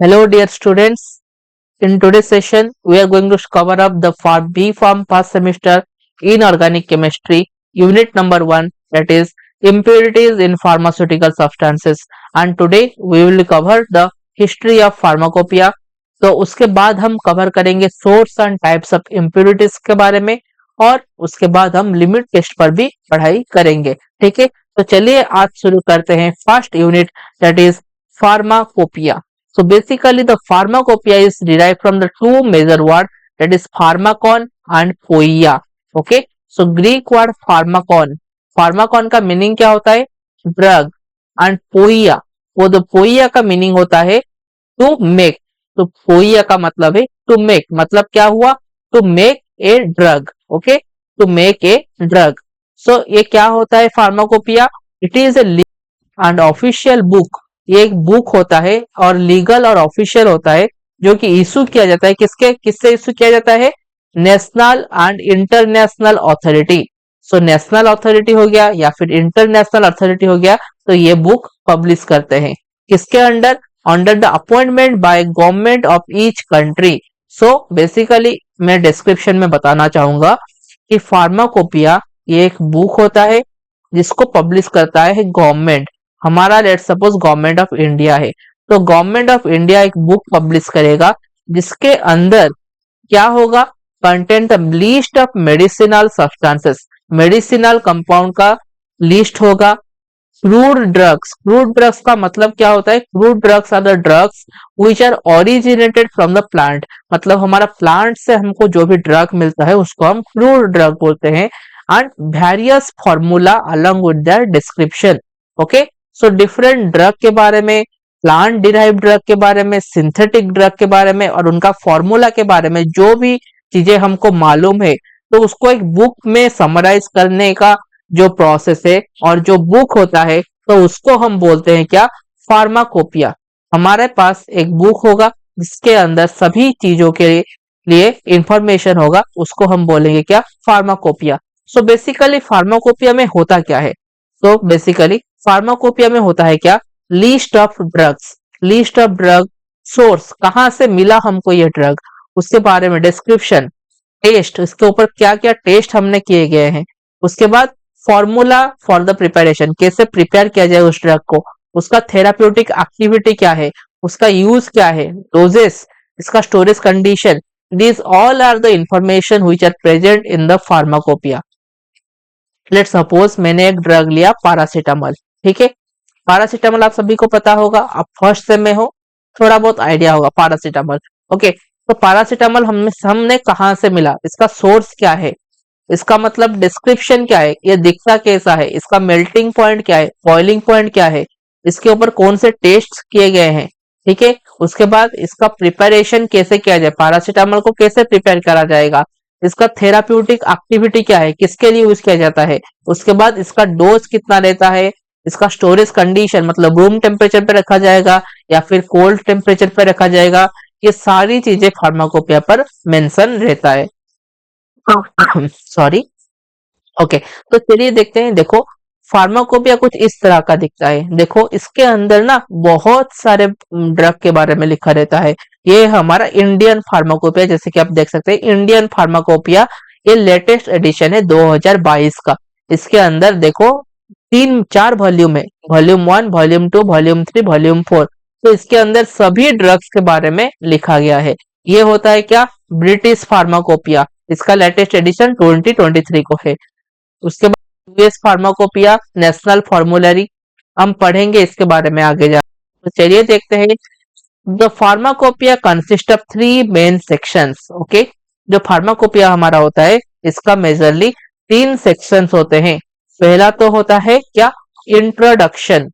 Hello, dear students. In today's session, we are going to cover up the B Farm first semester in organic chemistry, unit number 1, that is impurities in pharmaceutical substances. And today we will cover the history of pharmacopoeia. तो उसके बाद हम cover करेंगे source and types of impurities के बारे में और उसके बाद हम लिमिट टेस्ट पर भी पढ़ाई करेंगे। ठीक है, तो चलिए आज शुरू करते हैं first unit, that is pharmacopoeia. So basically the pharmacopoeia is derived from the two major words, that is pharmakon and poia. Okay, so Greek word pharmakon, pharmakon का मीनिंग क्या होता है? ड्रग। एंड पोइया, वो तो पोइया का मीनिंग होता है to make. तो पोइया का मतलब है टू मेक, मतलब क्या हुआ? To make a drug. Okay, to make a drug. So ये क्या होता है pharmacopoeia? It is a and official book. ये एक बुक होता है और लीगल और ऑफिशियल होता है, जो कि इशू किया जाता है किससे इशू किया जाता है? National and international authority. So national authority हो गया या फिर इंटरनेशनल अथॉरिटी हो गया, तो ये बुक पब्लिश करते हैं किसके under? Under the appointment by government of each country. So basically मैं डिस्क्रिप्शन में बताना चाहूंगा कि फार्माकोपिया ये एक बुक होता है जिसको पब्लिश करता है गवर्नमेंट। हमारा let suppose government of India है, तो गवर्नमेंट ऑफ इंडिया एक बुक पब्लिश करेगा जिसके अंदर क्या होगा? Content the list of medicinal substances, medicinal compound का लिस्ट होगा। क्रूड ड्रग्स, क्रूड ड्रग्स का मतलब क्या होता है? Crude drugs are the drugs which are originated from the plant, मतलब हमारा प्लांट से हमको जो भी ड्रग मिलता है उसको हम क्रूड ड्रग बोलते हैं। And various formula along with the description. Okay, so different drug के बारे में, प्लांट डिराइव ड्रग के बारे में, सिंथेटिक ड्रग के बारे में और उनका फॉर्मूला के बारे में जो भी चीजें हमको मालूम है, तो उसको एक बुक में समराइज करने का जो प्रोसेस है और जो बुक होता है, तो उसको हम बोलते हैं क्या? फार्माकोपिया। हमारे पास एक बुक होगा जिसके अंदर सभी चीजों के लिए इंफॉर्मेशन होगा, उसको हम बोलेंगे क्या? फार्माकोपिया। सो बेसिकली फार्माकोपिया में होता क्या है? तो बेसिकली फार्माकोपिया में होता है क्या? List of drugs, list of drug, source कहां से मिला हमको ये ड्रग, उसके बारे में डिस्क्रिप्शन, टेस्ट, इसके ऊपर क्या क्या टेस्ट हमने किए गए हैं, उसके बाद फॉर्मूला फॉर द प्रिपरेशन, कैसे प्रिपेयर किया जाए उस ड्रग को, उसका थेराप्यूटिक एक्टिविटी क्या है, उसका यूज क्या है, डोजेस, इसका storage condition, these all are the information which are present in the pharmacopoeia. Let suppose मैंने एक ड्रग लिया पैरासीटामोल। ठीक है, पैरासीटामोल आप सभी को पता होगा, आप फर्स्ट सेम में हो, थोड़ा बहुत आइडिया होगा पैरासीटामोल। ओके, तो पैरासीटामोल हमने कहां से मिला, इसका सोर्स क्या है, इसका मतलब डिस्क्रिप्शन क्या है, ये दिखता कैसा है, इसका मेल्टिंग पॉइंट क्या है, बॉइलिंग पॉइंट क्या है, इसके ऊपर कौन से टेस्ट किए गए हैं। ठीक है, उसके बाद इसका प्रिपरेशन कैसे किया जाए, पैरासीटामोल को कैसे प्रिपेयर करा जाएगा, इसका थेराप्यूटिक एक्टिविटी क्या है, किसके लिए यूज किया जाता है, उसके बाद इसका डोज कितना रहता है, इसका स्टोरेज कंडीशन मतलब रूम टेम्परेचर पे रखा जाएगा या फिर कोल्ड टेम्परेचर पे रखा जाएगा, ये सारी चीजें फार्माकोपिया पर मेंशन रहता है। सॉरी। ओके, तो चलिए देखते हैं। देखो, फार्माकोपिया कुछ इस तरह का दिखता है। देखो, इसके अंदर ना बहुत सारे ड्रग के बारे में लिखा रहता है। ये हमारा इंडियन फार्माकोपिया, जैसे कि आप देख सकते हैं इंडियन फार्माकोपिया, ये लेटेस्ट एडिशन है 2022 का। इसके अंदर देखो 3-4 वॉल्यूम है, वॉल्यूम 1, वॉल्यूम 2, वॉल्यूम 3, वॉल्यूम 4। तो इसके अंदर सभी ड्रग्स के बारे में लिखा गया है। ये होता है क्या? ब्रिटिश फार्माकोपिया, इसका लेटेस्ट एडिशन 2023 को है। उसके बाद यूएस फार्माकोपिया, नेशनल फॉर्मूलरी, हम पढ़ेंगे इसके बारे में आगे जा। तो चलिए देखते हैं। The pharmacopoeia consist of 3 main sections. Okay, जो फार्माकोपिया हमारा होता है इसका मेजरली 3 सेक्शंस होते हैं। पहला तो होता है क्या? इंट्रोडक्शन।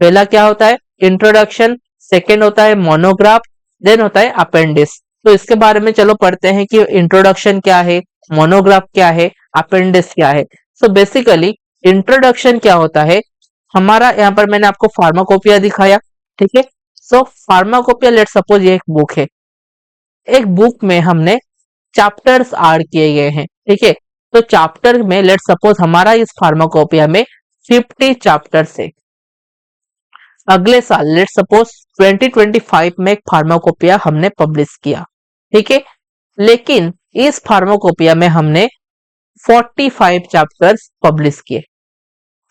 पहला क्या होता है? इंट्रोडक्शन। सेकेंड होता है मोनोग्राफ, देन होता है अपेंडिक्स। तो इसके बारे में चलो पढ़ते हैं कि इंट्रोडक्शन क्या है, मोनोग्राफ क्या है, अपेंडिक्स क्या है। सो बेसिकली इंट्रोडक्शन क्या होता है हमारा, यहाँ पर मैंने आपको फार्माकोपिया दिखाया। ठीक है, सो फार्माकोपिया लेट सपोज ये एक बुक है, एक बुक में हमने चैप्टर्स ऐड किए गए हैं। ठीक है, तो चैप्टर में लेट सपोज हमारा इस फार्माकोपिया में 50 चैप्टर्स है। अगले साल लेट सपोज 2025 में एक फार्माकोपिया हमने पब्लिश किया, ठीक है, लेकिन इस फार्माकोपिया में हमने 45 चैप्टर्स पब्लिश किए,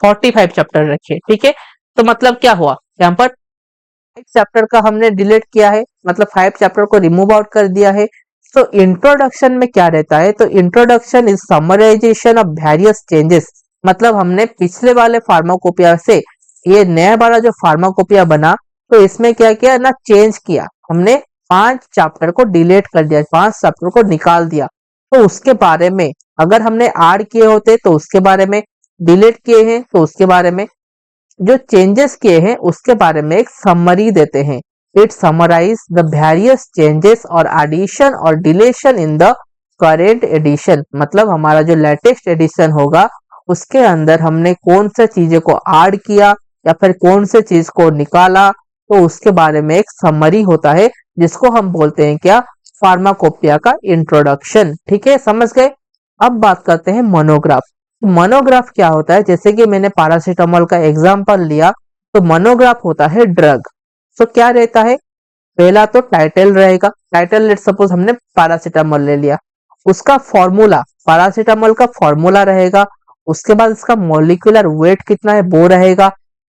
45 चैप्टर रखे, ठीक है। तो मतलब क्या हुआ, यहाँ पर 5 चैप्टर का हमने डिलीट किया है, मतलब 5 चैप्टर को रिमूव आउट कर दिया है। तो इंट्रोडक्शन में क्या रहता है, तो introduction is summarization of various changes, मतलब हमने पिछले वाले फार्माकोपिया से ये नया वाला जो फार्माकोपिया बना, तो इसमें क्या किया ना, चेंज किया, हमने 5 चैप्टर को डिलीट कर दिया, 5 चैप्टर को निकाल दिया। तो उसके बारे में अगर हमने ऐड किए होते तो उसके बारे में, डिलीट किए हैं तो उसके बारे में, जो चेंजेस किए हैं उसके बारे में एक समरी देते हैं। It summarise the various changes और एडिशन और deletion in the current edition, मतलब हमारा जो लेटेस्ट एडिशन होगा उसके अंदर हमने कौन सा चीजें को ऐड किया या फिर कौन से चीज को निकाला, तो उसके बारे में एक समरी होता है, जिसको हम बोलते हैं क्या, फार्माकोपिया का इंट्रोडक्शन, ठीक है, समझ गए। अब बात करते हैं मोनोग्राफ। मोनोग्राफ क्या होता है, जैसे कि मैंने पैरासीटामोल का एग्जांपल लिया, तो मोनोग्राफ होता है ड्रग। तो क्या रहता है, पहला तो टाइटल रहेगा, टाइटल लेट सपोज हमने पैरासीटामोल ले लिया, उसका फॉर्मूला, पैरासीटामोल का फॉर्मूला रहेगा, उसके बाद इसका मॉलिक्यूलर वेट कितना है वो रहेगा,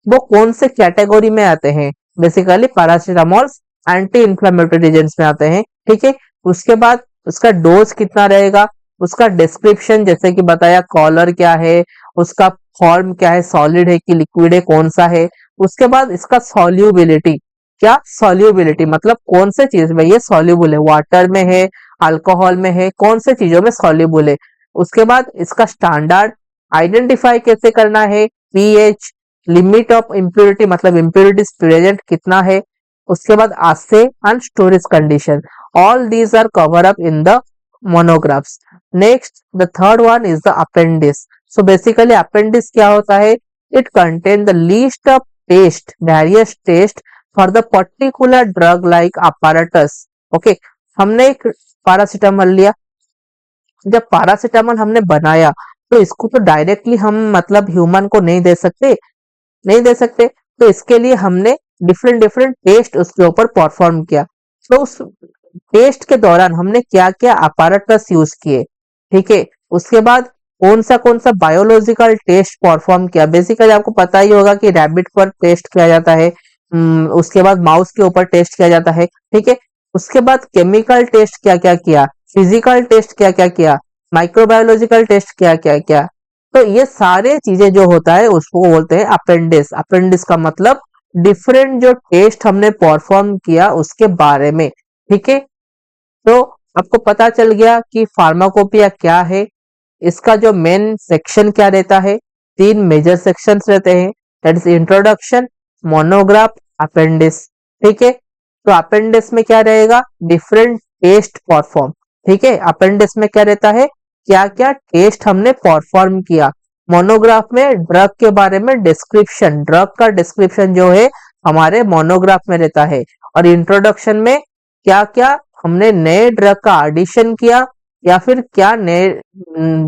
वो कौन से कैटेगरी में आते हैं, basically paracetamol anti inflammatory agents में आते हैं, ठीक है। उसके बाद उसका डोज कितना रहेगा, उसका डिस्क्रिप्शन जैसे कि बताया, कॉलर क्या है, उसका फॉर्म क्या है, सॉलिड है कि लिक्विड है, कौन सा है, उसके बाद इसका सॉल्युबिलिटी, क्या सॉल्युबिलिटी मतलब कौन से चीज में ये सॉल्युबल है, वाटर में है, अल्कोहल में है, कौन से चीजों में सॉल्युबल है। उसके बाद इसका स्टैंडर्ड आइडेंटिफाई कैसे करना है, पीएच, लिमिट ऑफ इम्प्योरिटी मतलब इम्प्योरिटीज प्रेजेंट कितना है, उसके बाद assay and storage condition, all these are cover up in the monographs. Next, the third one is the appendix. So basically appendix क्या होता है, it contain the list of test, various test for the particular drug like apparatus. Okay, हमने एक paracetamol लिया, जब paracetamol हमने बनाया तो इसको तो डायरेक्टली हम मतलब ह्यूमन को नहीं दे सकते, नहीं दे सकते, तो इसके लिए हमने डिफरेंट डिफरेंट टेस्ट उसके ऊपर परफॉर्म किया। तो उस टेस्ट के दौरान हमने क्या क्या अपैरेटस यूज किए, ठीक है। उसके बाद कौन सा बायोलॉजिकल टेस्ट परफॉर्म किया, बेसिकली आपको पता ही होगा कि रैबिट पर टेस्ट किया जाता है, उसके बाद माउस के ऊपर टेस्ट किया जाता है, ठीक है। उसके बाद केमिकल टेस्ट क्या क्या किया, फिजिकल टेस्ट क्या क्या किया, माइक्रोबायोलॉजिकल टेस्ट क्या क्या किया, तो ये सारे चीजें जो होता है उसको बोलते हैं अपेंडिक्स। अपेंडिक्स का मतलब डिफरेंट जो टेस्ट हमने परफॉर्म किया उसके बारे में, ठीक है। तो आपको पता चल गया कि फार्माकोपिया क्या है, इसका जो मेन सेक्शन क्या रहता है, 3 मेजर सेक्शंस रहते हैं, that is introduction, monograph, appendix, ठीक है। तो अपेंडिक्स में क्या रहेगा, डिफरेंट टेस्ट परफॉर्म, ठीक है। अपेंडिक्स में क्या रहता है, क्या क्या टेस्ट हमने परफॉर्म किया। मोनोग्राफ में ड्रग के बारे में डिस्क्रिप्शन, ड्रग का डिस्क्रिप्शन जो है हमारे मोनोग्राफ में रहता है। और इंट्रोडक्शन में क्या क्या हमने नए ड्रग का एडिशन किया या फिर क्या नए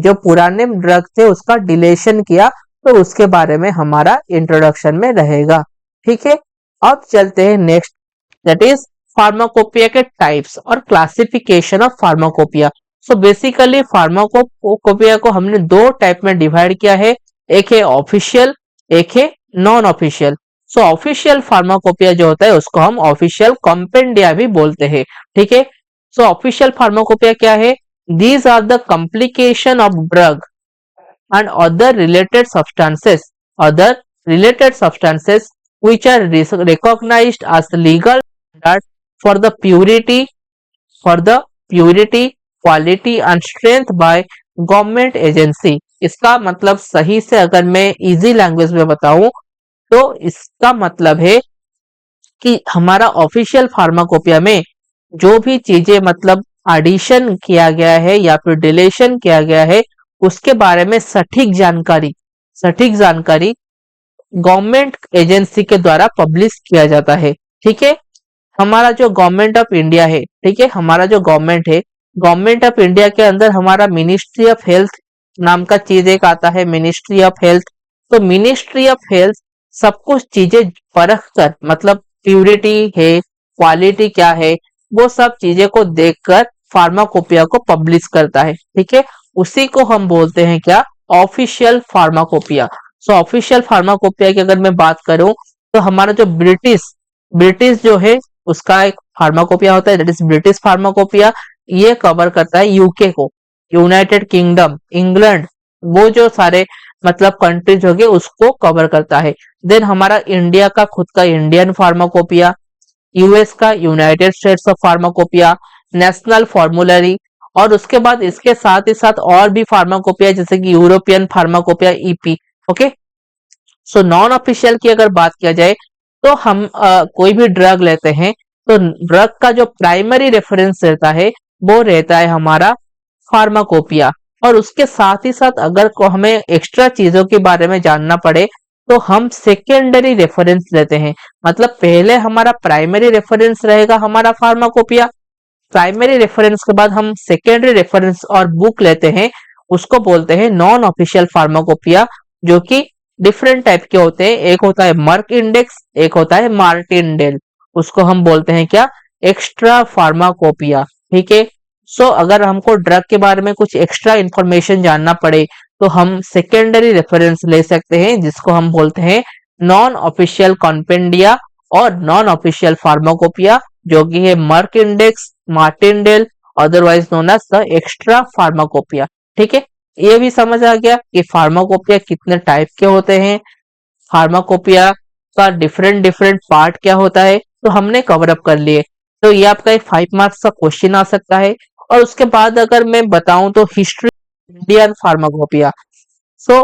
जो पुराने ड्रग थे उसका डिलेशन किया, तो उसके बारे में हमारा इंट्रोडक्शन में रहेगा, ठीक है। अब चलते हैं नेक्स्ट, दैट इज फार्माकोपिया के टाइप्स और classification of pharmacopoeia. So basically pharmacopoeia को हमने 2 टाइप में डिवाइड किया है, एक है ऑफिशियल, एक है नॉन ऑफिशियल। सो ऑफिशियल फार्माकोपिया जो होता है उसको हम ऑफिशियल कॉम्पेंडिया भी बोलते हैं, ठीक है। सो ऑफिशियल फार्माकोपिया क्या है, these are the complication of drug and other related substances which are recognized as legal standard for the purity, quality and strength by government agency। इसका मतलब सही से अगर मैं इजी लैंग्वेज में बताऊं तो इसका मतलब है कि हमारा ऑफिशियल फार्माकोपिया में जो भी चीजें मतलब एडिशन किया गया है या फिर डिलेशन किया गया है उसके बारे में सटीक जानकारी गवर्नमेंट एजेंसी के द्वारा पब्लिश किया जाता है, ठीक है। हमारा जो गवर्नमेंट ऑफ इंडिया है, ठीक है, हमारा जो गवर्नमेंट है, गवर्नमेंट ऑफ इंडिया के अंदर हमारा मिनिस्ट्री ऑफ हेल्थ नाम का चीज एक आता है, मिनिस्ट्री ऑफ हेल्थ। तो मिनिस्ट्री ऑफ हेल्थ सब कुछ चीजें परख कर, मतलब प्यूरिटी है, क्वालिटी क्या है, वो सब चीजें को देखकर फार्माकोपिया को पब्लिश करता है। ठीक है, उसी को हम बोलते हैं क्या, ऑफिशियल फार्माकोपिया। सो ऑफिशियल फार्माकोपिया की अगर मैं बात करूं तो हमारा जो ब्रिटिश ब्रिटिश जो है उसका एक फार्माकोपिया होता है, दैट इज ब्रिटिश फार्माकोपिया। ये कवर करता है यूके को, यूनाइटेड किंगडम, इंग्लैंड, वो जो सारे मतलब कंट्रीज हो गए उसको कवर करता है। देन हमारा इंडिया का खुद का इंडियन फार्माकोपिया, यूएस का United states of pharmacopoeia, national formulary, और उसके बाद इसके साथ ही साथ और भी फार्माकोपिया जैसे कि European pharmacopoeia EP. Okay, so non official की अगर बात किया जाए तो हम कोई भी ड्रग लेते हैं तो ड्रग का जो प्राइमरी रेफरेंस रहता है वो रहता है हमारा फार्माकोपिया। और उसके साथ ही साथ अगर को हमें एक्स्ट्रा चीजों के बारे में जानना पड़े तो हम सेकेंडरी रेफरेंस लेते हैं। मतलब पहले हमारा प्राइमरी रेफरेंस रहेगा हमारा फार्माकोपिया, प्राइमरी रेफरेंस के बाद हम सेकेंडरी रेफरेंस और बुक लेते हैं, उसको बोलते हैं नॉन ऑफिशियल फार्माकोपिया, जो कि डिफरेंट टाइप के होते हैं। एक होता है मर्क इंडेक्स, एक होता है मार्टिनडेल, उसको हम बोलते हैं क्या, एक्स्ट्रा फार्माकोपिया। ठीक है, सो अगर हमको ड्रग के बारे में कुछ एक्स्ट्रा इंफॉर्मेशन जानना पड़े तो हम सेकेंडरी रेफरेंस ले सकते हैं, जिसको हम बोलते हैं नॉन ऑफिशियल कॉम्पेंडिया और नॉन ऑफिशियल फार्माकोपिया, जो कि है Merck index, Martindale, otherwise known as the extra pharmacopoeia. ठीक है, ये भी समझ आ गया कि फार्माकोपिया कितने टाइप के होते हैं, फार्माकोपिया का डिफरेंट डिफरेंट पार्ट क्या होता है, तो हमने कवर अप कर लिए। तो ये आपका एक 5 मार्क्स का क्वेश्चन आ सकता है। और उसके बाद अगर मैं बताऊं तो हिस्ट्री इंडियन फार्माकोपिया, सो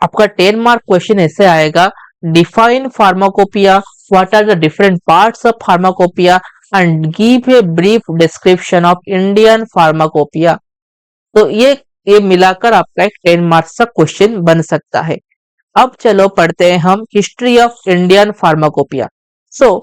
आपका 10 मार्क क्वेश्चन ऐसे आएगा, define pharmacopoeia, what are the different parts of pharmacopoeia and give a brief description of Indian pharmacopoeia. तो ये मिलाकर आपका एक 10 मार्क्स का क्वेश्चन बन सकता है। अब चलो पढ़ते हैं हम history of Indian pharmacopoeia. So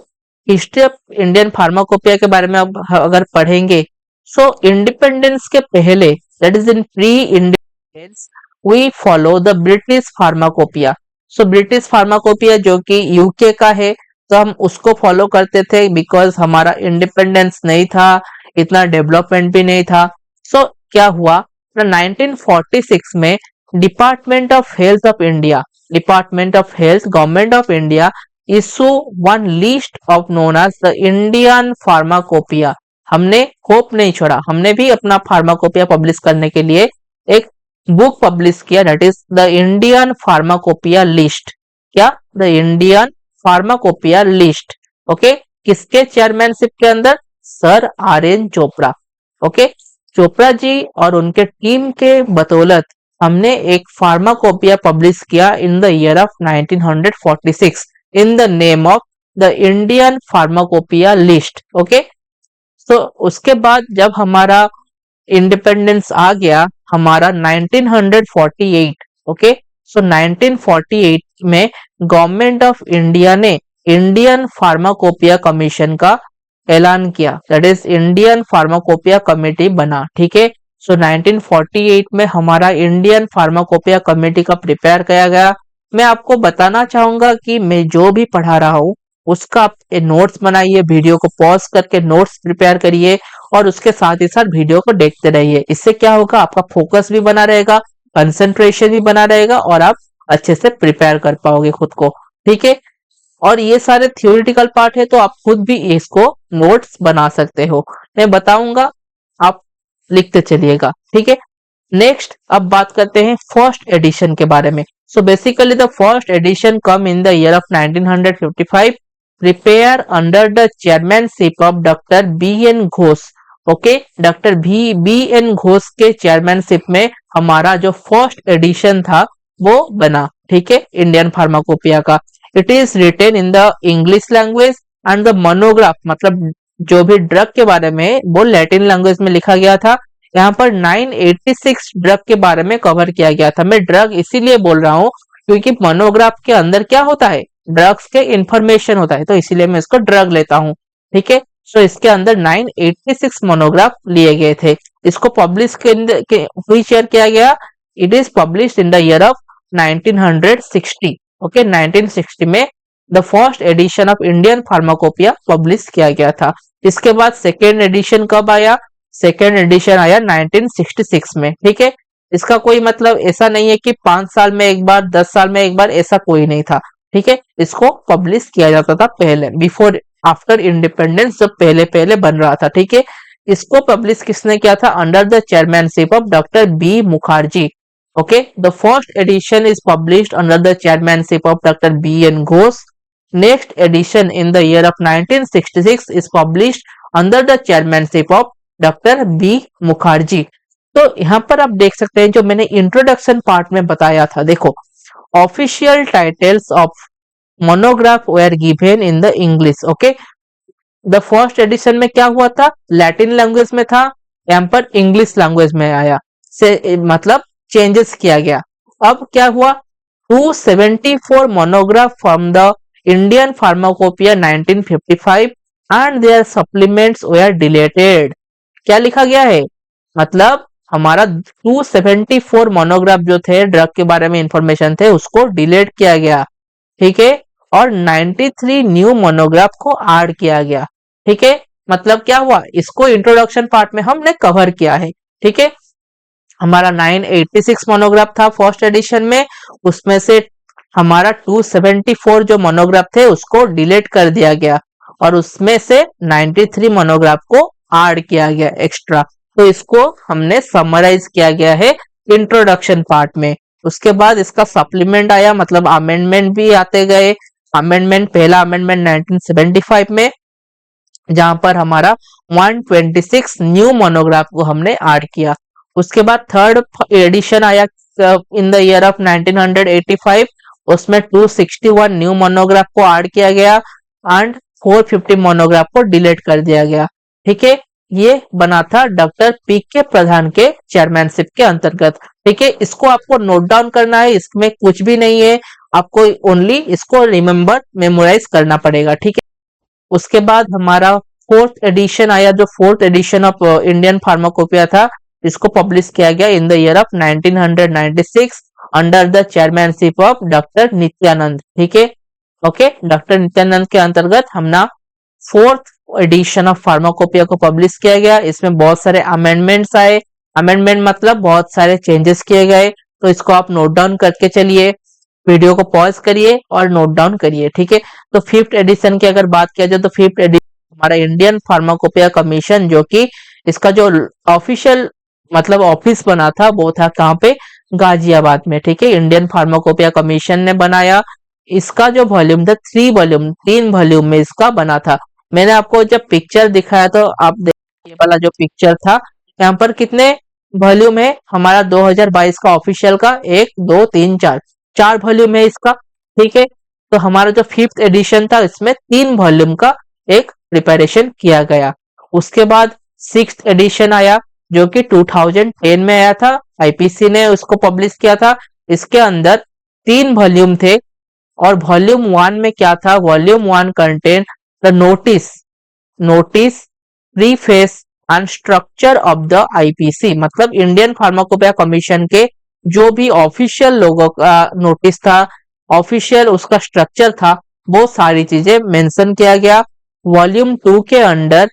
history of Indian pharmacopoeia के बारे में अब अगर पढ़ेंगे, सो इंडिपेंडेंस के पहले, that is in pre independence, we follow the British pharmacopoeia. So British pharmacopoeia जो कि यूके का है, तो हम उसको फॉलो करते थे बिकॉज हमारा इंडिपेंडेंस नहीं था, इतना डेवलपमेंट भी नहीं था। सो क्या हुआ, 1946 में department of health of India, department of health, government of India issue one list of known as the Indian pharmacopoeia. हमने होप नहीं छोड़ा, हमने भी अपना फार्माकोपिया पब्लिश करने के लिए एक बुक पब्लिश किया, that is the Indian pharmacopoeia list. क्या, the Indian pharmacopoeia list. Okay, किसके चेयरमैनशिप के अंदर, sir R N Chopra. Okay, Chopra ji और उनके टीम के बदौलत हमने एक फार्माकोपिया पब्लिश किया इन the year of 1946 in the name of the Indian pharmacopoeia list. Okay, तो उसके बाद जब हमारा इंडिपेंडेंस आ गया हमारा 1948, ओके, सो 1948 में गवर्नमेंट ऑफ इंडिया ने इंडियन फार्माकोपिया कमीशन का ऐलान किया, that is Indian pharmacopoeia committee बना। ठीक है, सो 1948 में हमारा इंडियन फार्माकोपिया कमेटी का प्रिपेयर किया गया। मैं आपको बताना चाहूंगा कि मैं जो भी पढ़ा रहा हूँ उसका आप नोट्स बनाइए, वीडियो को पॉज करके नोट्स प्रिपेयर करिए और उसके साथ ही साथ वीडियो को देखते रहिए। इससे क्या होगा, आपका फोकस भी बना रहेगा, कंसंट्रेशन भी बना रहेगा और आप अच्छे से प्रिपेयर कर पाओगे खुद को। ठीक है, और ये सारे थियोरिटिकल पार्ट है तो आप खुद भी इसको नोट्स बना सकते हो, मैं बताऊंगा, आप लिखते चलिएगा। ठीक है, नेक्स्ट अब बात करते हैं फर्स्ट एडिशन के बारे में। So basically the first edition come in the year of 1955, prepare under the chairmanship of doctor B N Ghosh. Okay, doctor B N Ghosh के चेयरमैनशिप में हमारा जो फर्स्ट एडिशन था वो बना। ठीक है, इंडियन फार्माकोपिया का। It is written in the English language and the monograph, मतलब जो भी ड्रग के बारे में वो लैटिन लैंग्वेज में लिखा गया था। यहाँ पर 986 ड्रग के बारे में कवर किया गया था। मैं ड्रग इसीलिए बोल रहा हूँ क्योंकि मोनोग्राफ के अंदर क्या होता है, ड्रग्स के इंफॉर्मेशन होता है, तो इसीलिए मैं इसको ड्रग लेता हूँ। ठीक है, सो इसके अंदर 986 मोनोग्राफ लिए गए थे। इसको पब्लिश हुई शेयर किया गया, it is publish in the year of 1960। Okay 1960 में the first addition of Indian pharmacopoeia publish किया गया था। इसके बाद सेकेंड एडिशन कब आया? सेकेंड एडिशन आया 1966 में। ठीक है, इसका कोई मतलब ऐसा नहीं है कि 5 साल में एक बार, 10 साल में एक बार, ऐसा कोई नहीं था। ठीक है, इसको पब्लिश किया जाता था पहले, बिफोर आफ्टर इंडिपेंडेंस, जब पहले पहले बन रहा था। ठीक है, इसको पब्लिश किसने किया था? Under the chairmanship of doctor B Mukherjee. Okay, the first edition is published under the chairmanship of Dr. B.N. Ghosh. Next edition in the year of 1966 is published under the chairmanship of Dr. B. Mukherjee. तो यहाँ पर आप देख सकते हैं जो मैंने introduction part में बताया था, देखो official titles of monograph were given in the English. Okay, the first edition में क्या हुआ था? लैटिन लैंग्वेज में था, यहाँ पर इंग्लिश लैंग्वेज में आया, से मतलब चेंजेस किया गया। अब क्या हुआ? 274 monograph from the Indian pharmacopoeia 1955 and their supplements were deleted. क्या लिखा गया है? मतलब हमारा 274 मोनोग्राफ जो थे, ड्रग के बारे में इंफॉर्मेशन थे, उसको डिलीट किया गया। ठीक है, और 93 न्यू मोनोग्राफ को ऐड किया गया। ठीक है, मतलब क्या हुआ? इसको इंट्रोडक्शन पार्ट में हमने कवर किया है। ठीक है, हमारा 986 मोनोग्राफ था फर्स्ट एडिशन में, उसमें से हमारा 274 जो मोनोग्राफ थे उसको डिलीट कर दिया गया और उसमें से 93 मोनोग्राफ को ऐड किया गया एक्स्ट्रा। तो इसको हमने समराइज किया गया है इंट्रोडक्शन पार्ट में। उसके बाद इसका सप्लीमेंट आया, मतलब अमेंडमेंट भी आते गए। अमेंडमेंट, पहला अमेंडमेंट 1975 में, जहां पर हमारा 126 न्यू मोनोग्राफ को हमने ऐड किया। उसके बाद थर्ड एडिशन आया इन द ईयर ऑफ 1985, उसमें 261 न्यू मोनोग्राफ को ऐड किया गया एंड 450 मोनोग्राफ को डिलीट कर दिया गया। ठीक है, ये बना था डॉक्टर पी के प्रधान के चेयरमैनशिप के अंतर्गत। ठीक है, इसको आपको नोट डाउन करना है, इसमें कुछ भी नहीं है, आपको ओनली इसको रिमेम्बर, मेमोराइज करना पड़ेगा। ठीक है, उसके बाद हमारा फोर्थ एडिशन आया, जो fourth edition of Indian pharmacopoeia था, इसको पब्लिश किया गया इन the year of 1996 under the chairmanship of doctor Nityanand. ठीक है, ओके, डॉक्टर नित्यानंद के अंतर्गत हमने फोर्थ एडिशन ऑफ फार्माकोपिया को पब्लिश किया गया। इसमें बहुत सारे अमेंडमेंट्स आए, अमेंडमेंट मतलब बहुत सारे चेंजेस किए गए। तो इसको आप नोट डाउन करके चलिए, वीडियो को पॉज करिए और नोट डाउन करिए। ठीक है, तो फिफ्थ एडिशन की अगर बात किया जाए तो फिफ्थ एडिशन हमारा इंडियन फार्माकोपिया कमीशन, जो कि इसका जो ऑफिशियल मतलब ऑफिस बना था वो था कहाँ पे? गाजियाबाद में। ठीक है, इंडियन फार्माकोपिया कमीशन ने बनाया। इसका जो वॉल्यूम था 3 वॉल्यूम में इसका बना था। मैंने आपको जब पिक्चर दिखाया तो आप देखिए, ये वाला जो पिक्चर था, यहाँ पर कितने वॉल्यूम है? हमारा 2022 का ऑफिशियल का 1 2 3 4 वॉल्यूम है इसका। ठीक है, तो हमारा जो फिफ्थ एडिशन था इसमें 3 वॉल्यूम का एक प्रिपरेशन किया गया। उसके बाद सिक्स्थ एडिशन आया, जो कि 2010 में आया था, आईपीसी ने उसको पब्लिश किया था। इसके अंदर 3 वॉल्यूम थे और वॉल्यूम 1 में क्या था? Volume 1 contain the notice preface and structure of the IPC, मतलब इंडियन फार्माकोपिया कमीशन के जो भी ऑफिशियल लोगों का नोटिस था, ऑफिशियल उसका स्ट्रक्चर था, वो सारी चीजें मेंशन किया गया। वॉल्यूम 2 के अंडर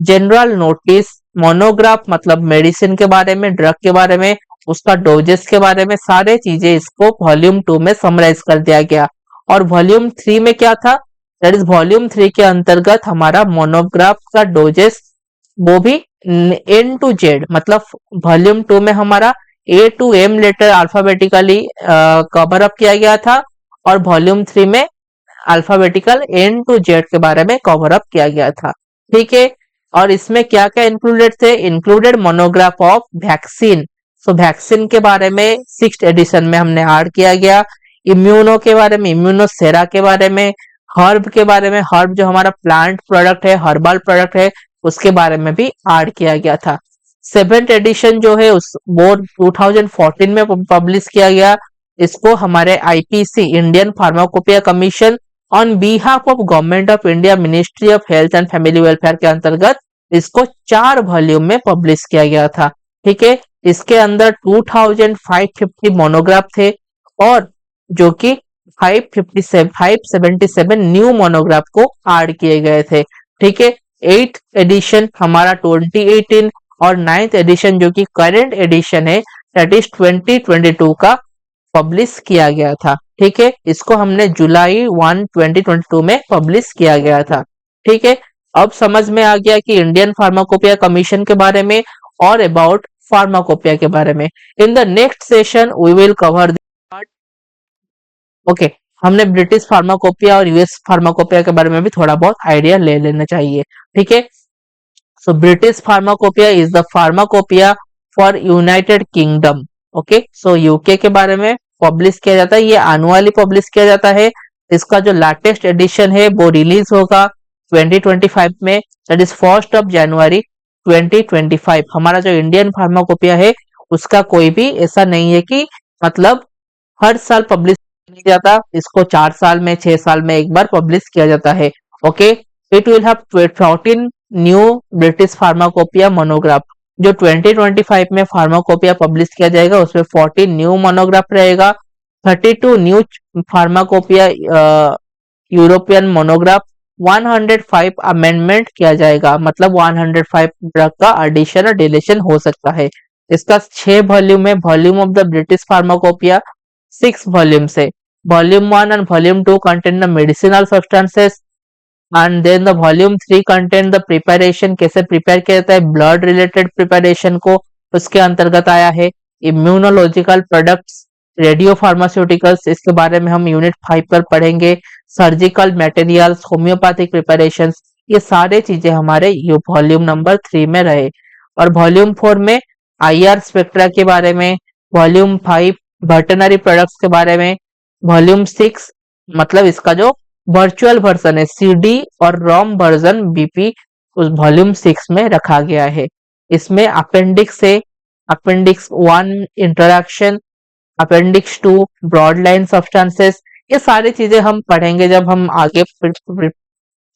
जनरल नोटिस, मोनोग्राफ मतलब मेडिसिन के बारे में, ड्रग के बारे में, उसका डोजेस के बारे में, सारे चीजें इसको वॉल्यूम 2 में समराइज कर दिया गया। और वॉल्यूम 3 में क्या था? दैट इज वॉल्यूम 3 के अंतर्गत हमारा मोनोग्राफ का डोजेस, वो भी एन टू जेड, मतलब वॉल्यूम 2 में हमारा A to M letter alphabetically cover up किया गया था और वॉल्यूम 3 में अल्फाबेटिकल एन टू जेड के बारे में कवर अप किया गया था। ठीक है, और इसमें क्या क्या इंक्लूडेड थे? Included monograph of vaccine. So vaccine के बारे में सिक्स्थ एडिशन में हमने ऐड किया गया। इम्यूनो के बारे में, इम्यूनोसेरा के बारे में, हर्ब के बारे में, हर्ब जो हमारा प्लांट प्रोडक्ट है, हर्बल प्रोडक्ट है, उसके बारे में भी ऐड किया गया था। सेवेंथ एडिशन जो है उस वो 2014 में पब्लिश किया गया। इसको हमारे IPC, Indian pharmacopoeia commission, on behalf of government of India, ministry of health and family welfare के अंतर्गत इसको 4 वॉल्यूम में पब्लिश किया गया था। ठीक है, इसके अंदर 2550 मोनोग्राफ थे और जो कि 577 न्यू मोनोग्राफ को ऐड किए गए थे। ठीक है, 8th एडिशन हमारा 2018 और 9th एडिशन जो कि करंट एडिशन है दैट इज 2022 का पब्लिश किया गया था। ठीक है, इसको हमने जुलाई 1 2022 में पब्लिश किया गया था। ठीक है, अब समझ में आ गया कि इंडियन फार्माकोपिया कमीशन के बारे में और अबाउट फार्माकोपिया के बारे में। In the next session we will cover okay हमने ब्रिटिश फार्माकोपिया और यूएस फार्माकोपिया के बारे में भी थोड़ा बहुत आइडिया ले लेना चाहिए। ठीक है, सो British pharmacopoeia is the pharmacopoeia for United kingdom. Okay, so UK के बारे में पब्लिश किया जाता है, ये एनुअली पब्लिश किया जाता है। इसका जो लेटेस्ट एडिशन है वो रिलीज होगा 2025 में, दैट इज 1 जनवरी 2025। हमारा जो इंडियन फार्माकोपिया है उसका कोई भी ऐसा नहीं है कि मतलब हर साल पब्लिश नहीं जाता, इसको 4 साल में 6 साल में एक बार पब्लिश किया जाता है। Okay, it will have 14 new British pharmacopoeia monograph. जो 2025 में फार्माकोपिया पब्लिश किया जाएगा उसमें 14 न्यू मोनोग्राफ रहेगा, 32 new pharmacopoeia European monograph, 105 amendment किया जाएगा, मतलब 105 ड्रग का एडिशन और डिलीशन हो सकता है। इसका 6 वॉल्यूम है, volume of the British pharmacopoeia 6 volumes है। Volume 1 and Volume 2 contain the medicinal substances and then the Volume 3 contain the preparation, कैसे प्रिपेयर किया जाता है, ब्लड रिलेटेड प्रिपरेशन को उसके अंतर्गत आया है। इम्यूनोलॉजिकल प्रोडक्ट्स, रेडियो फार्मास्यूटिकल्स, इसके बारे में हम यूनिट 5 पर पढ़ेंगे। सर्जिकल मटेरियल्स, होम्योपैथिक प्रिपरेशंस, ये सारे चीजें हमारे वॉल्यूम नंबर 3 में रहे। और वॉल्यूम 4 में IR स्पेक्ट्रा के बारे में, वॉल्यूम 5 वेटरनरी प्रोडक्ट्स के बारे में, वॉल्यूम 6 मतलब इसका जो वर्चुअल वर्जन है CD और रोम वर्जन BP उस वॉल्यूम 6 में रखा गया है। इसमें अपेंडिक्स है, appendix 1 introduction, appendix 2 broad line substances, ये सारी चीजें हम पढ़ेंगे जब हम आगे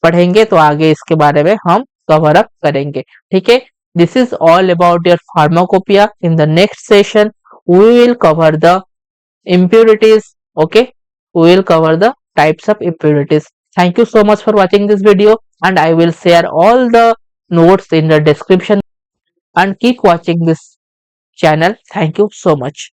पढ़ेंगे तो आगे इसके बारे में हम कवर अप करेंगे। ठीक है, this is all about your pharmacopoeia. In the next session we will cover the impurities. Okay, we will cover the types of impurities. Thank you so much for watching this video and I will share all the notes in the description and keep watching this channel. Thank you so much.